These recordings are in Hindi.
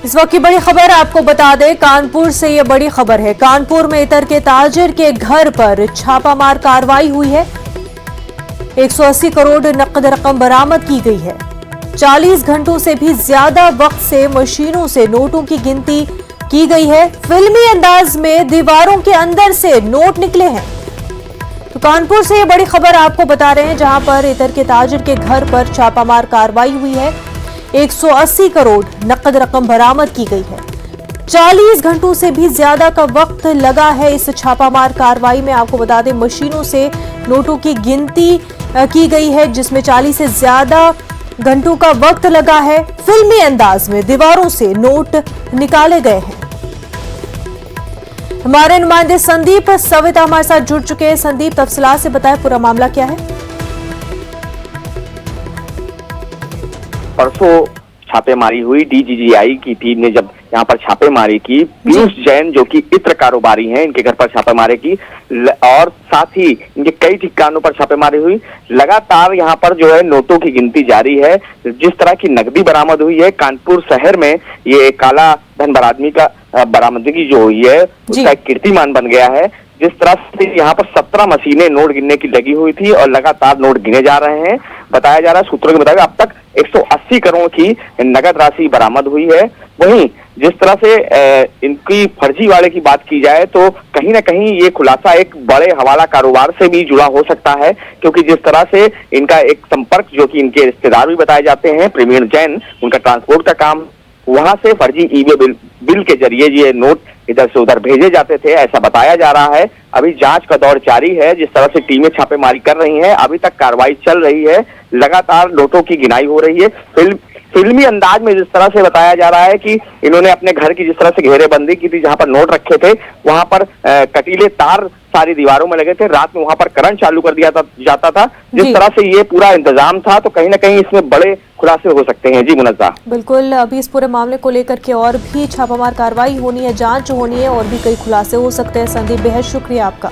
इस वक्त की बड़ी खबर आपको बता दें, कानपुर से ये बड़ी खबर है। कानपुर में इतर के ताजिर के घर पर छापामार कार्रवाई हुई है। 180 करोड़ नकद रकम बरामद की गई है। 40 घंटों से भी ज्यादा वक्त से मशीनों से नोटों की गिनती की गई है। फिल्मी अंदाज में दीवारों के अंदर से नोट निकले हैं। तो कानपुर से ये बड़ी खबर आपको बता रहे हैं, जहां पर इतर के ताजिर के घर पर छापामार कार्रवाई हुई है। 180 करोड़ नकद रकम बरामद की गई है। 40 घंटों से भी ज्यादा का वक्त लगा है इस छापामार कार्रवाई में। आपको बता दें, मशीनों से नोटों की गिनती की गई है, जिसमें 40 से ज्यादा घंटों का वक्त लगा है। फिल्मी अंदाज में दीवारों से नोट निकाले गए हैं। हमारे नुमाइंदे संदीप सविता हमारे साथ जुड़ चुके हैं। संदीप, तफसीलात से बताएं, पूरा मामला क्या है? परसों छापेमारी हुई। डीजीजीआई की टीम ने जब यहाँ पर छापेमारी की, पीयूष जैन जो कि इत्र कारोबारी हैं, इनके घर पर छापेमारी की और साथ ही इनके कई ठिकानों पर छापेमारी हुई। लगातार यहाँ पर जो है नोटों की गिनती जारी है। जिस तरह की नकदी बरामद हुई है कानपुर शहर में, ये काला धन बरामदगी का बरामदगी जो हुई है उसका एक कीर्तिमान बन गया है। जिस तरह से यहाँ पर 17 मशीनें नोट गिनने की लगी हुई थी और लगातार नोट गिने जा रहे हैं। बताया जा रहा है, सूत्रों के मुताबिक अब तक 180 करोड़ की नगद राशि बरामद हुई है। वहीं जिस तरह से इनकी फर्जी वाले की बात की जाए तो कहीं ना कहीं ये खुलासा एक बड़े हवाला कारोबार से भी जुड़ा हो सकता है, क्योंकि जिस तरह से इनका एक संपर्क जो कि इनके रिश्तेदार भी बताए जाते हैं, प्रवीण जैन, उनका ट्रांसपोर्ट का काम, वहां से फर्जी ईवे बिल के जरिए ये नोट इधर से उधर भेजे जाते थे, ऐसा बताया जा रहा है। अभी जांच का दौर जारी है। जिस तरह से टीमें छापेमारी कर रही हैं, अभी तक कार्रवाई चल रही है। लगातार नोटों की गिनाई हो रही है। फिल्मी अंदाज में जिस तरह से बताया जा रहा है कि इन्होंने अपने घर की जिस तरह से घेरेबंदी की थी, जहां पर नोट रखे थे वहां पर कटीले तार सारी दीवारों में लगे थे। रात में वहां पर करंट चालू कर दिया जाता था। जिस तरह से ये पूरा इंतजाम था, तो कहीं ना कहीं इसमें बड़े खुलासे हो सकते हैं। जी मुनज़्ज़ा, बिल्कुल, अभी इस पूरे मामले को लेकर के और भी छापामार कार्रवाई होनी है, जांच होनी है और भी कई खुलासे हो सकते हैं। संदीप, बेहद शुक्रिया आपका।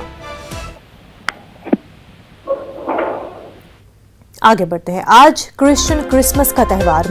आगे बढ़ते हैं। आज क्रिश्चियन क्रिसमस का त्यौहार